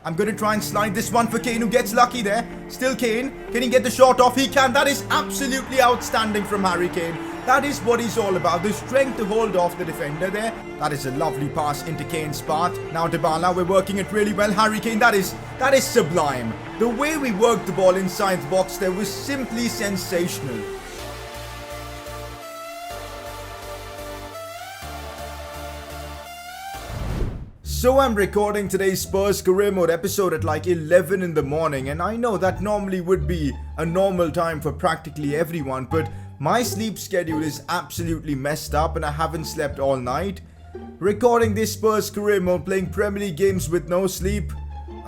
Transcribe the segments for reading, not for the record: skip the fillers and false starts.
I'm going to try and slide this one for Kane, who gets lucky there. Still Kane. Can he get the shot off? He can. That is absolutely outstanding from Harry Kane. That is what he's all about. The strength to hold off the defender there. That is a lovely pass into Kane's path. Now Dybala, we're working it really well. Harry Kane, that is sublime. The way we worked the ball inside the box there was simply sensational. So I'm recording today's Spurs Career Mode episode at like 11 in the morning, and I know that normally would be a normal time for practically everyone, but my sleep schedule is absolutely messed up and I haven't slept all night. Recording this Spurs Career Mode, playing Premier League games with no sleep.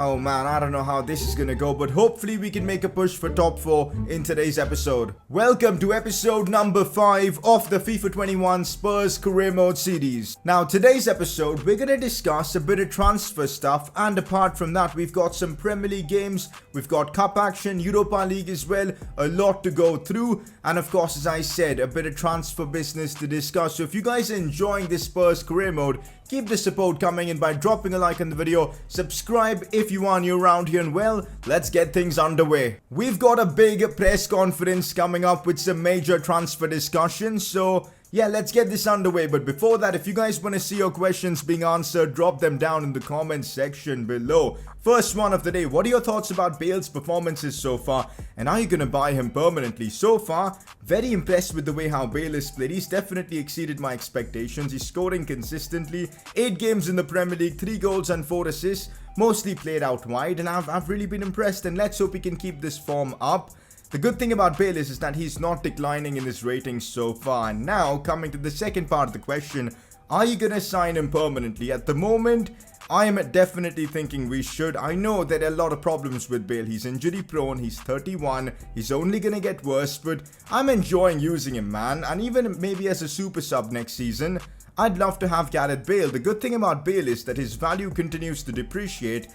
Oh man, I don't know how this is gonna go, but hopefully we can make a push for top 4 in today's episode. Welcome to episode number 5 of the FIFA 21 Spurs Career Mode series. Now today's episode, we're gonna discuss a bit of transfer stuff, and apart from that, we've got some Premier League games, we've got Cup action, Europa League as well, a lot to go through, and of course, as I said, a bit of transfer business to discuss. So if you guys are enjoying this Spurs Career Mode, keep the support coming in by dropping a like on the video, subscribe if you are new around here, and well, let's get things underway. We've got a big press conference coming up with some major transfer discussions, so yeah, let's get this underway. But before that, if you guys want to see your questions being answered, drop them down in the comments section below. First one of the day, what are your thoughts about Bale's performances so far, and are you going to buy him permanently? So far, very impressed with the way how Bale has played. He's definitely exceeded my expectations. He's scoring consistently, 8 games in the Premier League, 3 goals and 4 assists, mostly played out wide, and I've really been impressed, and let's hope he can keep this form up. The good thing about Bale is that he's not declining in his ratings so far. And now, coming to the second part of the question, are you going to sign him permanently? At the moment, I am definitely thinking we should. I know there are a lot of problems with Bale. He's injury prone, he's 31, he's only going to get worse, but I'm enjoying using him, man. And even maybe as a super sub next season, I'd love to have Gareth Bale. The good thing about Bale is that his value continues to depreciate.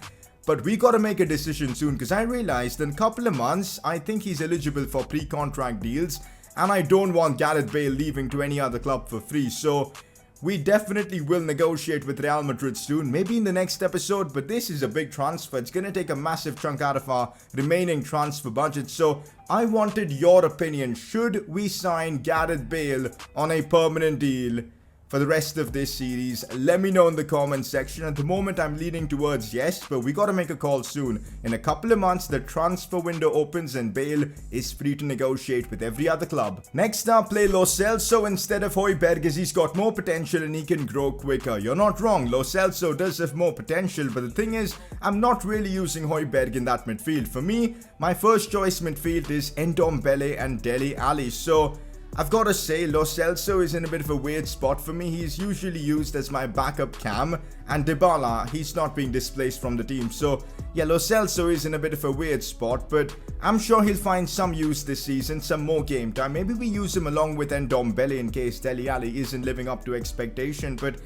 But we gotta make a decision soon, because I realized in a couple of months, I think he's eligible for pre-contract deals, and I don't want Gareth Bale leaving to any other club for free. So we definitely will negotiate with Real Madrid soon, maybe in the next episode, but this is a big transfer. It's gonna take a massive chunk out of our remaining transfer budget. So I wanted your opinion. Should we sign Gareth Bale on a permanent deal for the rest of this series? Let me know in the comment section. At the moment, I'm leaning towards yes, but we gotta make a call soon. In a couple of months, the transfer window opens and Bale is free to negotiate with every other club. Next up, play Lo Celso instead of Hojbjerg, as he's got more potential and he can grow quicker. You're not wrong, Lo Celso does have more potential, but the thing is, I'm not really using Hojbjerg in that midfield. For me, my first choice midfield is Ndombele and Dele Alli. So I've got to say, Lo Celso is in a bit of a weird spot for me. He's usually used as my backup cam, and Dybala, he's not being displaced from the team. So yeah, Lo Celso is in a bit of a weird spot, but I'm sure he'll find some use this season, some more game time. Maybe we use him along with Ndombele in case Dele Alli isn't living up to expectation, but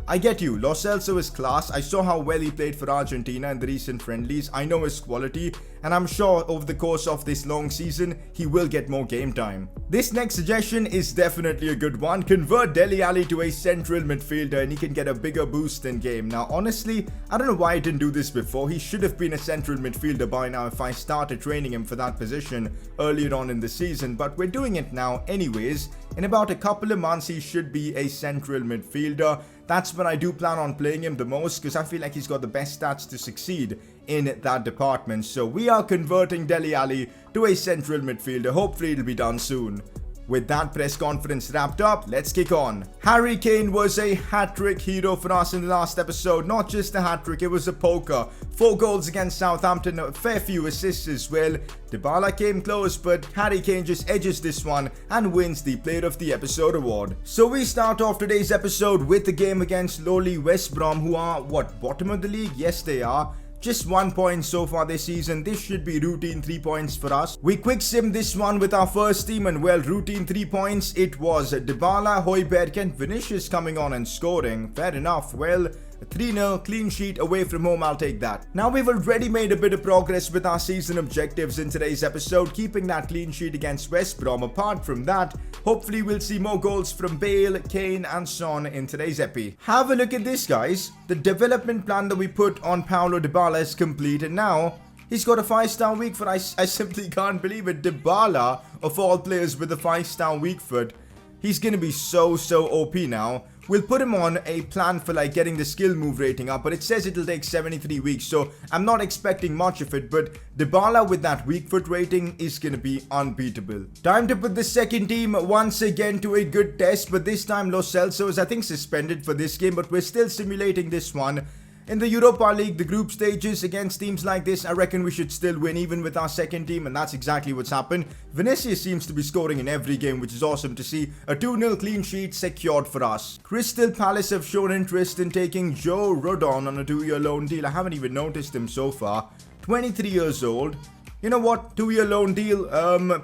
I get you, Lo Celso is class. I saw how well he played for Argentina in the recent friendlies. I know his quality, and I'm sure over the course of this long season, he will get more game time. This next suggestion is definitely a good one. Convert Dele Alli to a central midfielder and he can get a bigger boost in game. Now honestly, I don't know why I didn't do this before. He should have been a central midfielder by now if I started training him for that position earlier on in the season, but we're doing it now anyways. In about a couple of months, he should be a central midfielder. That's when I do plan on playing him the most, because I feel like he's got the best stats to succeed in that department. So we are converting Dele Alli to a central midfielder. Hopefully it'll be done soon. With that press conference wrapped up, let's kick on. Harry Kane was a hat-trick hero for us in the last episode. Not just a hat-trick, it was a poker. 4 goals against Southampton, a fair few assists as well. Dybala came close, but Harry Kane just edges this one and wins the Player of the Episode award. So we start off today's episode with the game against lowly West Brom, who are, what, bottom of the league? Yes, they are. Just 1 point so far this season. This should be routine 3 points for us. We quick sim this one with our first team, and well, routine 3 points it was. Dybala, Hojbjerg and Vinicius coming on and scoring. Fair enough. Well, A 3-0 clean sheet away from home, I'll take that. Now we've already made a bit of progress with our season objectives in today's episode, keeping that clean sheet against West Brom. Apart from that, hopefully we'll see more goals from Bale, Kane and Son in today's epi. Have a look at this, guys. The development plan that we put on Paulo Dybala is complete, and now he's got a 5-star weak foot. I simply can't believe it. Dybala, of all players with a 5-star weak foot, he's gonna be so OP now. We'll put him on a plan for like getting the skill move rating up, but it says it'll take 73 weeks, so I'm not expecting much of it, but Dybala with that weak foot rating is gonna be unbeatable. Time to put the second team once again to a good test, but this time Lo Celso is I think suspended for this game, but we're still simulating this one. In the Europa League, the group stages against teams like this, I reckon we should still win even with our second team, and that's exactly what's happened. Vinicius seems to be scoring in every game, which is awesome to see. A 2-0 clean sheet secured for us. Crystal Palace have shown interest in taking Joe Rodon on a 2-year loan deal. I haven't even noticed him so far. 23 years old. You know what? 2-year loan deal,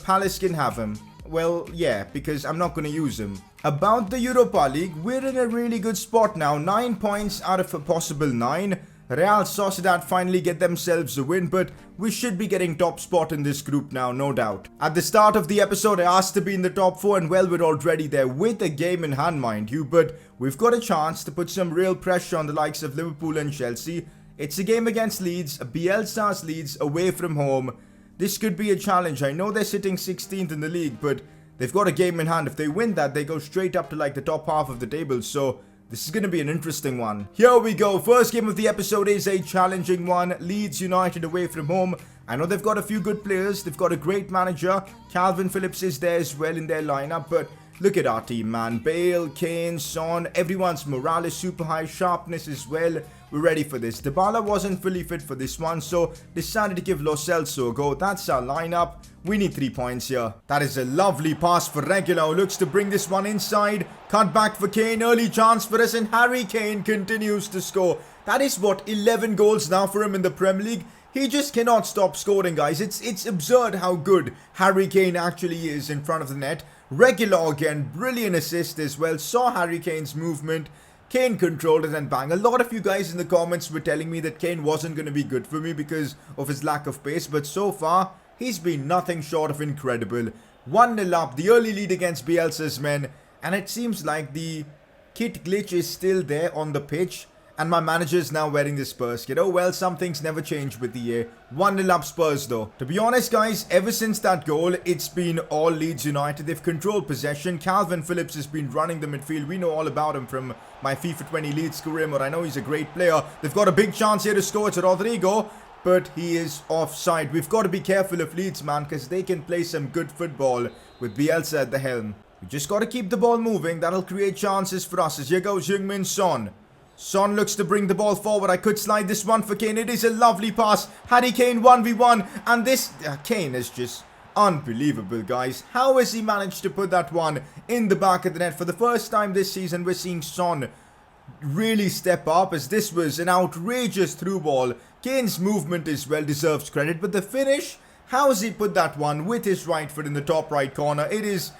Palace can have him. Well, yeah, because I'm not going to use him. About the Europa League, we're in a really good spot now. 9 points out of a possible 9. Real Sociedad finally get themselves a win, but we should be getting top spot in this group now, no doubt. At the start of the episode, I asked to be in the top 4, and well, we're already there with a game in hand, mind you. But we've got a chance to put some real pressure on the likes of Liverpool and Chelsea. It's a game against Leeds, a Bielsa's Leeds away from home. This could be a challenge. I know they're sitting 16th in the league, but they've got a game in hand. If they win that, they go straight up to like the top half of the table. So this is going to be an interesting one. Here we go. First game of the episode is a challenging one. Leeds United away from home. I know they've got a few good players. They've got a great manager. Calvin Phillips is there as well in their lineup. But look at our team, man. Bale, Kane, Son. Everyone's morale is super high. Sharpness as well. We're ready for this. Dybala wasn't fully fit for this one, so decided to give Lo Celso a go. That's our lineup. We need 3 points here. That is a lovely pass for Regular, who looks to bring this one inside. Cut back for Kane. Early chance for us, and Harry Kane continues to score. That is what, 11 goals now for him in the Premier League. He just cannot stop scoring, guys. It's absurd how good Harry Kane actually is in front of the net. Regular again, brilliant assist as well. Saw Harry Kane's movement. Kane controlled it and bang. A lot of you guys in the comments were telling me that Kane wasn't going to be good for me because of his lack of pace, but so far, he's been nothing short of incredible. 1-0 up, the early lead against Bielsa's men, and it seems like the kit glitch is still there on the pitch, and my manager is now wearing the Spurs kit. Oh well, some things never change with the year. 1-0 up Spurs though. To be honest, guys, ever since that goal, it's been all Leeds United. They've controlled possession. Calvin Phillips has been running the midfield. We know all about him from my FIFA 20 Leeds career mode. I know he's a great player. They've got a big chance here to score. It's Rodrigo, but he is offside. We've got to be careful of Leeds, man, because they can play some good football with Bielsa at the helm. We just got to keep the ball moving. That'll create chances for us. As here goes Heung-min Son. Son looks to bring the ball forward. I could slide this one for Kane. It is a lovely pass. Harry Kane 1v1. And this Kane is just unbelievable, guys. How has he managed to put that one in the back of the net? For the first time this season, we're seeing Son really step up, as this was an outrageous through ball. Kane's movement is well deserved credit, but the finish, how has he put that one with his right foot in the top right corner? It is...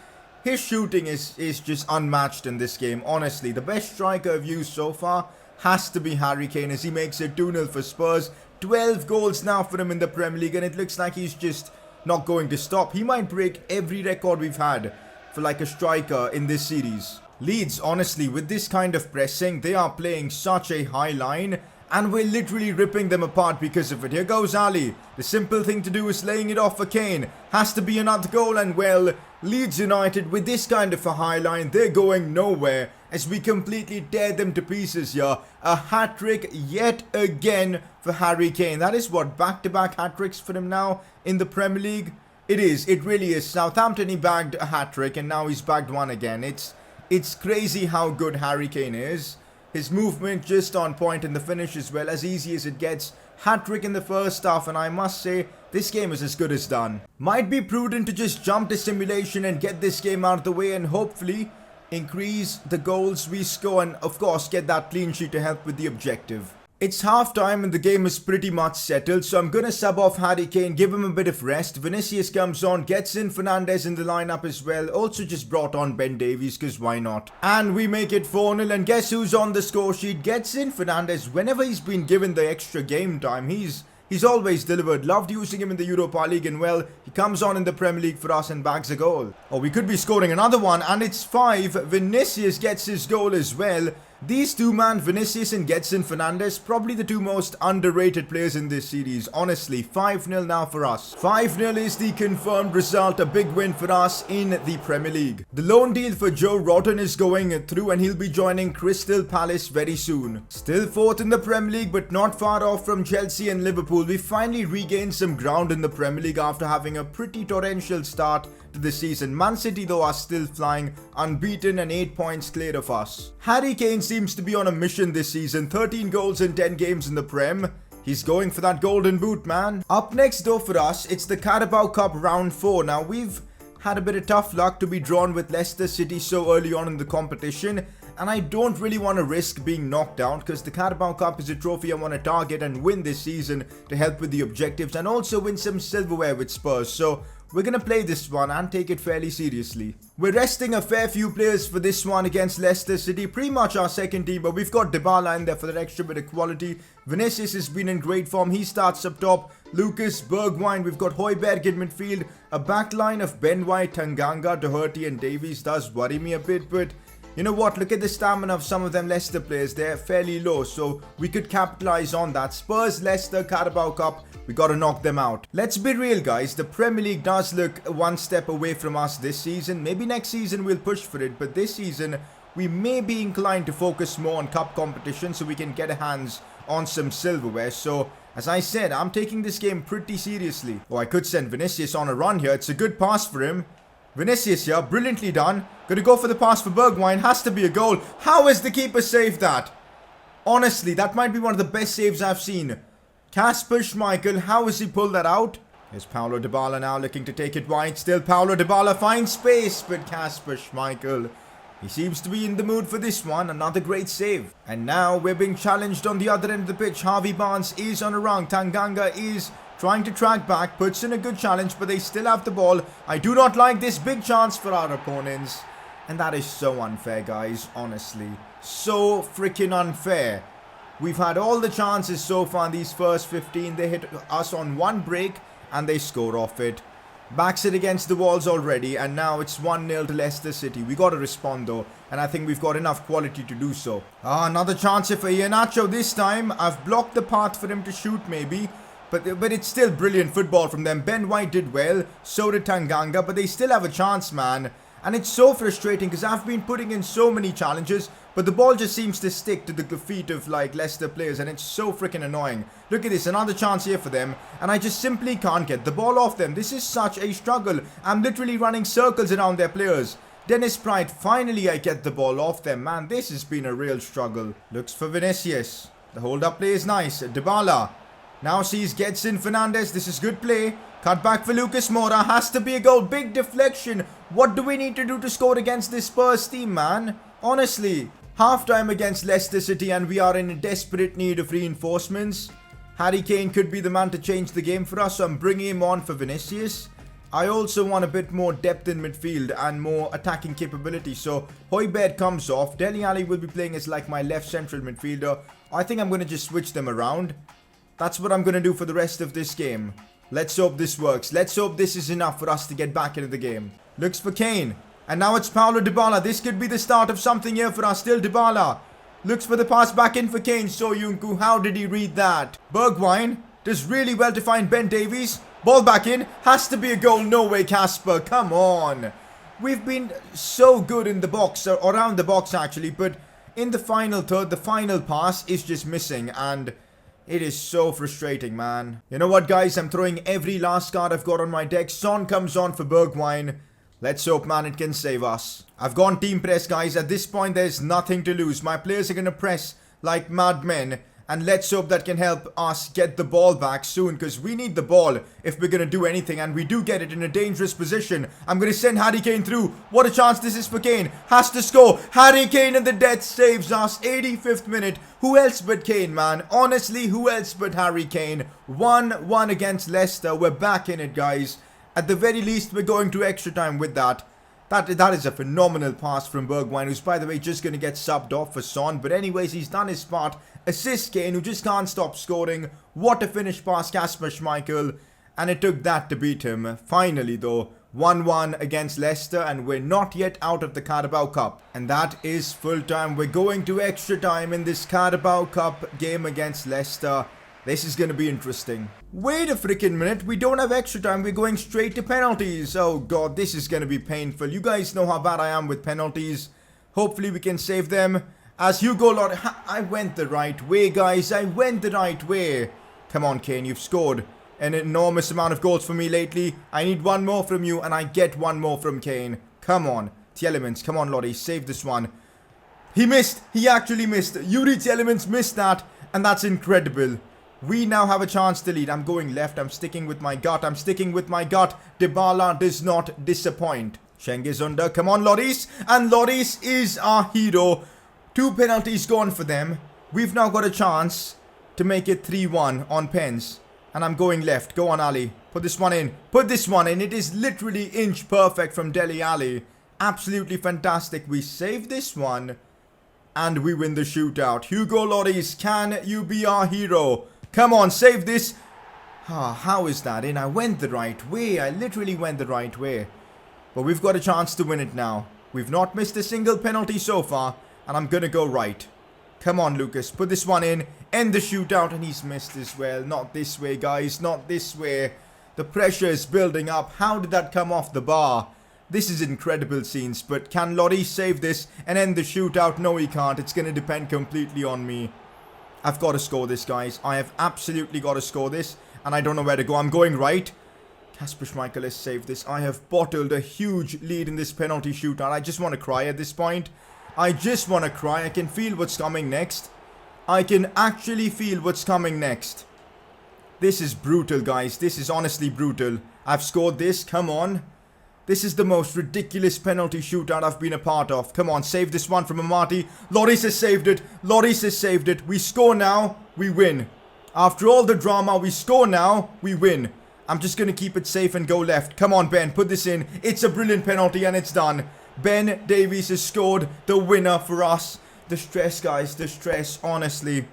His shooting is just unmatched in this game, honestly. The best striker I've used so far has to be Harry Kane, as he makes it 2-0 for Spurs. 12 goals now for him in the Premier League, and it looks like he's just not going to stop. He might break every record we've had for like a striker in this series. Leeds, honestly, with this kind of pressing, they are playing such a high line, and we're literally ripping them apart because of it. Here goes Ali. The simple thing to do is laying it off for Kane. Has to be another goal, and well, Leeds United with this kind of a high line, they're going nowhere as we completely tear them to pieces here. A hat-trick yet again for Harry Kane. That is what, back-to-back hat-tricks for him now in the Premier League? It is, it really is. Southampton, he bagged a hat-trick, and now he's bagged one again. It's crazy how good Harry Kane is. His movement just on point, and the finish as well, as easy as it gets. Hat-trick in the first half, and I must say, this game is as good as done. Might be prudent to just jump to simulation and get this game out of the way, and hopefully increase the goals we score, and of course get that clean sheet to help with the objective. It's half time and the game is pretty much settled, so I'm gonna sub off Harry Kane, give him a bit of rest. Vinicius comes on, gets in Fernandes in the lineup as well. Also just brought on Ben Davies, cause why not? And we make it 4-0, and guess who's on the score sheet? Gets in Fernandes. Whenever he's been given the extra game time, he's always delivered. Loved using him in the Europa League, and well, he comes on in the Premier League for us and bags a goal. Oh, we could be scoring another one, and it's 5. Vinicius gets his goal as well. These two, man, Vinicius and Gedson Fernandes, probably the two most underrated players in this series. Honestly, 5-0 now for us. 5-0 is the confirmed result, a big win for us in the Premier League. The loan deal for Joe Rotten is going through and he'll be joining Crystal Palace very soon. Still 4th in the Premier League, but not far off from Chelsea and Liverpool. We finally regained some ground in the Premier League after having a pretty torrential start to the season. Man City though are still flying, unbeaten and 8 points clear of us. Harry Kane seems to be on a mission this season. 13 goals in 10 games in the Prem. He's going for that golden boot, man. Up next though for us, it's the Carabao Cup round 4. Now we've had a bit of tough luck to be drawn with Leicester City so early on in the competition, and I don't really want to risk being knocked down because the Carabao Cup is a trophy I want to target and win this season to help with the objectives and also win some silverware with Spurs. So we're going to play this one and take it fairly seriously. We're resting a fair few players for this one against Leicester City. Pretty much our second team, but we've got Dybala in there for that extra bit of quality. Vinicius has been in great form. He starts up top. Lucas, Bergwijn. We've got Højbjerg in midfield. A backline of Ben White, Tanganga, Doherty and Davies does worry me a bit, but you know what? Look at the stamina of some of them Leicester players. They're fairly low, so we could capitalize on that. Spurs, Leicester, Carabao Cup. We got to knock them out. Let's be real, guys. The Premier League does look one step away from us this season. Maybe next season we'll push for it, but this season we may be inclined to focus more on cup competition so we can get our hands on some silverware. So, as I said, I'm taking this game pretty seriously. Oh, I could send Vinicius on a run here. It's a good pass for him. Vinicius here, brilliantly done. Gonna go for the pass for Bergwijn. Has to be a goal. How has the keeper saved that? Honestly, that might be one of the best saves I've seen. Kasper Schmeichel, how has he pulled that out? Here's Paulo Dybala now looking to take it wide. Still Paulo Dybala finds space, but Kasper Schmeichel, he seems to be in the mood for this one. Another great save. And now we're being challenged on the other end of the pitch. Harvey Barnes is on a run. Tanganga is trying to track back, puts in a good challenge, but they still have the ball. I do not like this big chance for our opponents. And that is so unfair, guys, honestly. So freaking unfair. We've had all the chances so far in these first 15. They hit us on one break and they score off it. Backs it against the walls already, and now it's 1-0 to Leicester City. We got to respond though, and I think we've got enough quality to do so. Another chance here for Iheanacho this time. I've blocked the path for him to shoot maybe. But it's still brilliant football from them. Ben White did well, so did Tanganga, but they still have a chance, man. And it's so frustrating because I've been putting in so many challenges, but the ball just seems to stick to the feet of like Leicester players, and it's so freaking annoying. Look at this, another chance here for them, and I just simply can't get the ball off them. This is such a struggle. I'm literally running circles around their players. Dennis Pride, finally I get the ball off them, man. This has been a real struggle. Looks for Vinicius. The hold-up play is nice. Dybala now sees Gedson Fernandes. This is good play. Cut back for Lucas Moura. Has to be a goal. Big deflection. What do we need to do to score against this Spurs team, man? Honestly. Half-time against Leicester City and we are in desperate need of reinforcements. Harry Kane could be the man to change the game for us, so I'm bringing him on for Vinicius. I also want a bit more depth in midfield and more attacking capability. So Højbjerg comes off. Dele Alli will be playing as like my left central midfielder. I think I'm going to just switch them around. That's what I'm going to do for the rest of this game. Let's hope this works. Let's hope this is enough for us to get back into the game. Looks for Kane. And now it's Paulo Dybala. This could be the start of something here for us. Still Dybala. Looks for the pass back in for Kane. Soyuncu, how did he read that? Bergwijn does really well to find Ben Davies. Ball back in. Has to be a goal. No way, Kasper. Come on. We've been so good in the box, or around the box actually, but in the final third, the final pass is just missing, and it is so frustrating, man. You know what, guys? I'm throwing every last card I've got on my deck. Son comes on for Bergwijn. Let's hope, man, it can save us. I've gone team press, guys. At this point, there's nothing to lose. My players are going to press like madmen. And let's hope that can help us get the ball back soon, because we need the ball if we're going to do anything. And we do get it in a dangerous position. I'm going to send Harry Kane through. What a chance this is for Kane. Has to score. Harry Kane and the death saves us. 85th minute. Who else but Kane, man? Honestly, who else but Harry Kane? 1-1 against Leicester. We're back in it, guys. At the very least, we're going to extra time with that. That is a phenomenal pass from Bergwijn, who's, by the way, just going to get subbed off for Son. But anyways, he's done his part. Assist Kane, who just can't stop scoring. What a finish past Kasper Schmeichel. And it took that to beat him. Finally, though, 1-1 against Leicester. And we're not yet out of the Carabao Cup. And that is full time. We're going to extra time in this Carabao Cup game against Leicester. This is going to be interesting. Wait a freaking minute. We don't have extra time. We're going straight to penalties. Oh, God. This is going to be painful. You guys know how bad I am with penalties. Hopefully, we can save them. As Hugo Lloris... I went the right way, guys. I went the right way. Come on, Kane. You've scored an enormous amount of goals for me lately. I need one more from you, and I get one more from Kane. Come on. Tielemans. Come on, Lloris. Save this one. He missed. He actually missed. Yuri Tielemans missed that, and that's incredible. We now have a chance to lead. I'm going left. I'm sticking with my gut. I'm sticking with my gut. Dybala does not disappoint. Schenk is under. Come on, Lloris. And Lloris is our hero. 2 penalties gone for them. We've now got a chance to make it 3-1 on pens. And I'm going left. Go on, Ali. Put this one in. Put this one in. It is literally inch perfect from Dele Alli. Absolutely fantastic. We save this one. And we win the shootout. Hugo Lloris, can you be our hero? Come on, save this. How is that in? I went the right way. I literally went the right way. But we've got a chance to win it now. We've not missed a single penalty so far. And I'm going to go right. Come on, Lucas. Put this one in. End the shootout. And he's missed as well. Not this way, guys. Not this way. The pressure is building up. How did that come off the bar? This is incredible scenes. But can Lloris save this and end the shootout? No, he can't. It's going to depend completely on me. I've got to score this, guys. I have absolutely got to score this. And I don't know where to go. I'm going right. Kasper Schmeichel has saved this. I have bottled a huge lead in this penalty shootout. I just want to cry at this point. I just want to cry. I can feel what's coming next. I can actually feel what's coming next. This is brutal, guys. This is honestly brutal. I've scored this. Come on. This is the most ridiculous penalty shootout I've been a part of. Come on, save this one from Amati. Lloris has saved it. Lloris has saved it. We score now. We win. After all the drama, we score now. We win. I'm just going to keep it safe and go left. Come on, Ben. Put this in. It's a brilliant penalty and it's done. Ben Davies has scored the winner for us. The stress, guys. The stress, honestly.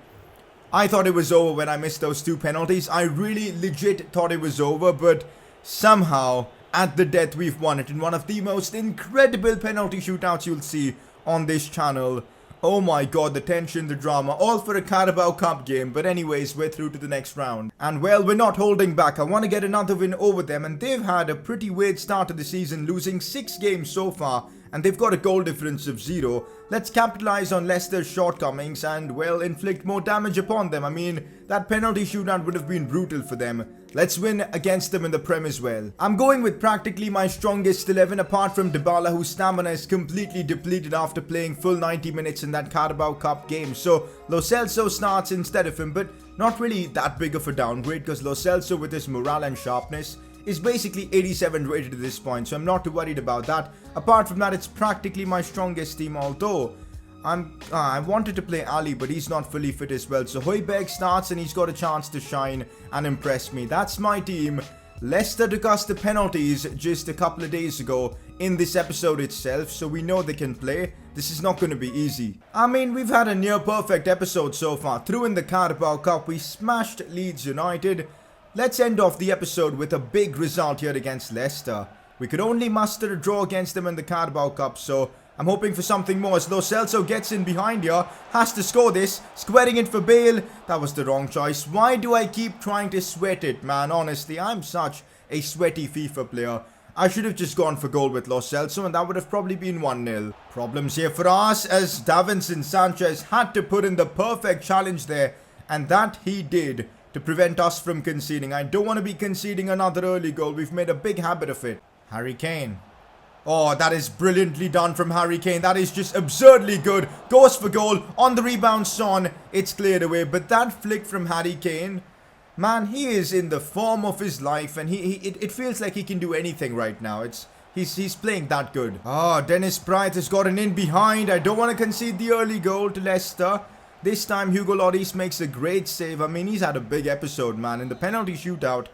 I thought it was over when I missed those 2 penalties. I really legit thought it was over, but somehow... at the death, we've won it in one of the most incredible penalty shootouts you'll see on this channel. Oh my god, the tension, the drama, all for a Carabao Cup game. But anyways, we're through to the next round. And well, we're not holding back. I want to get another win over them. And they've had a pretty weird start to the season, losing 6 games so far. And they've got a goal difference of 0. Let's capitalize on Leicester's shortcomings and, well, inflict more damage upon them. I mean, that penalty shootout would have been brutal for them. Let's win against them in the Prem as well. I'm going with practically my strongest 11 apart from Dybala, whose stamina is completely depleted after playing full 90 minutes in that Carabao Cup game. So, Lo Celso starts instead of him, but not really that big of a downgrade because Lo Celso with his morale and sharpness is basically 87 rated at this point, so I'm not too worried about that. Apart from that, it's practically my strongest team, although I wanted to play Ali, but he's not fully fit as well. So Højbjerg starts and he's got a chance to shine and impress me. That's my team. Leicester took us the penalties just a couple of days ago in this episode itself, so we know they can play. This is not going to be easy. I mean, we've had a near perfect episode so far. Through in the Carabao Cup, we smashed Leeds United. Let's end off the episode with a big result here against Leicester. We could only muster a draw against them in the Carabao Cup, so I'm hoping for something more. As Lo Celso gets in behind here, has to score this, squaring it for Bale. That was the wrong choice. Why do I keep trying to sweat it, man? Honestly, I'm such a sweaty FIFA player. I should have just gone for goal with Lo Celso, and that would have probably been 1-0. Problems here for us, as Davinson Sanchez had to put in the perfect challenge there, and that he did, to prevent us from conceding. I don't want to be conceding another early goal. We've made a big habit of it. Harry Kane. Oh, that is brilliantly done from Harry Kane. That is just absurdly good. Goes for goal. On the rebound, Son. It's cleared away. But that flick from Harry Kane, man, he is in the form of his life. And it feels like he can do anything right now. He's playing that good. Ah, Dennis Bright has gotten in behind. I don't want to concede the early goal to Leicester. This time, Hugo Lloris makes a great save. I mean, he's had a big episode, man. In the penalty shootout,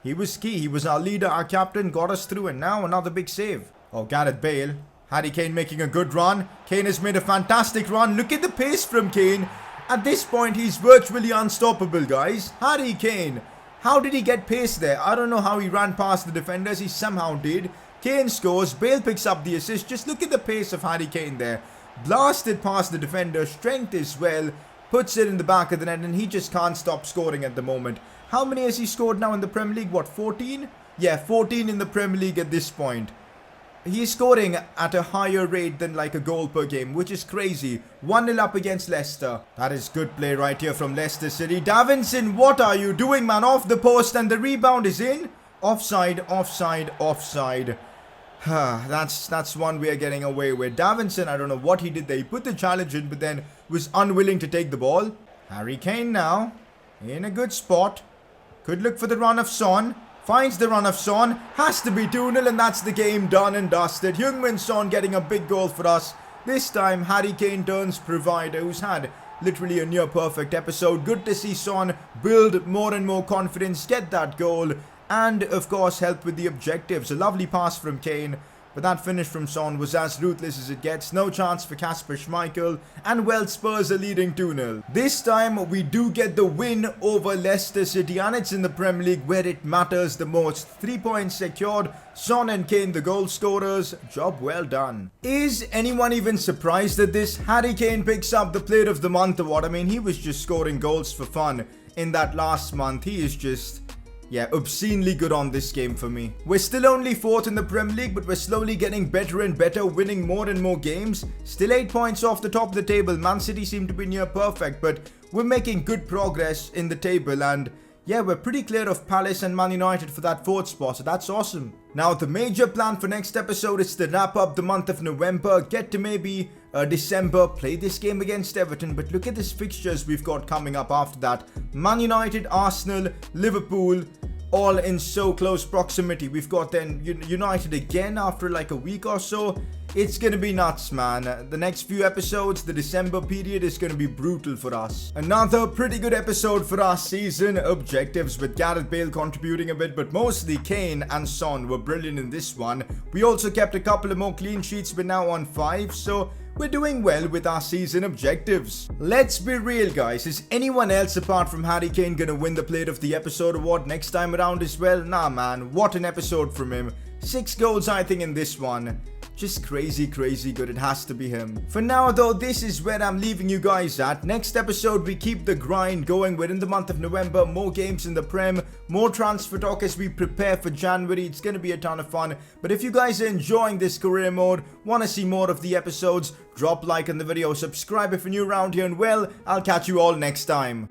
he was key. He was our leader, our captain, got us through. And now another big save. Oh, Gareth Bale. Harry Kane making a good run. Kane has made a fantastic run. Look at the pace from Kane. At this point, he's virtually unstoppable, guys. Harry Kane. How did he get pace there? I don't know how he ran past the defenders. He somehow did. Kane scores. Bale picks up the assist. Just look at the pace of Harry Kane there. Blasted past the defender. Strength as well. Puts it in the back of the net. And he just can't stop scoring at the moment. How many has he scored now in the Premier League? What, 14? Yeah, 14 in the Premier League at this point. He's scoring at a higher rate than like a goal per game, which is crazy. 1-0 up against Leicester. That is good play right here from Leicester City. Davinson, what are you doing, man? Off the post and the rebound is in. Offside, offside, offside. That's one we are getting away with. Davinson, I don't know what he did there. He put the challenge in, but then was unwilling to take the ball. Harry Kane now. In a good spot. Could look for the run of Son. Finds the run of Son. Has to be 2-0 and that's the game done and dusted. Heung-min Son getting a big goal for us. This time Harry Kane turns provider, who's had literally a near perfect episode. Good to see Son build more and more confidence, get that goal, and of course help with the objectives. A lovely pass from Kane. But that finish from Son was as ruthless as it gets. No chance for Kasper Schmeichel. And well, Spurs are leading 2-0. This time we do get the win over Leicester City. And it's in the Premier League where it matters the most. 3 points secured. Son and Kane the goal scorers. Job well done. Is anyone even surprised at this? Harry Kane picks up the Player of the Month award. I mean, he was just scoring goals for fun in that last month. He is just... yeah, obscenely good on this game for me. We're still only 4th in the Premier League, but we're slowly getting better and better, winning more and more games. Still 8 points off the top of the table. Man City seem to be near perfect, but we're making good progress in the table. And yeah, we're pretty clear of Palace and Man United for that 4th spot, so that's awesome. Now, the major plan for next episode is to wrap up the month of November, get to maybe December, play this game against Everton. But look at these fixtures we've got coming up after that. Man United, Arsenal, Liverpool, all in so close proximity. We've got then United again after like a week or so. It's gonna be nuts, man. The next few episodes, the December period, is gonna be brutal for us. Another pretty good episode for our season objectives, with Gareth Bale contributing a bit, but mostly Kane and Son were brilliant in this one. We also kept a couple of more clean sheets. We're now on 5, so we're doing well with our season objectives. Let's be real, guys. Is anyone else apart from Harry Kane gonna win the Player of the Episode award next time around as well? Nah, man. What an episode from him. 6 goals, I think, in this one. Just crazy good. It has to be him. For now, though, this is where I'm leaving you guys at. Next episode, we keep the grind going. We're in the month of November. More games in the Prem. More transfer talk as we prepare for January. It's going to be a ton of fun. But if you guys are enjoying this career mode, want to see more of the episodes, drop like on the video, subscribe if you're new around here, and well, I'll catch you all next time.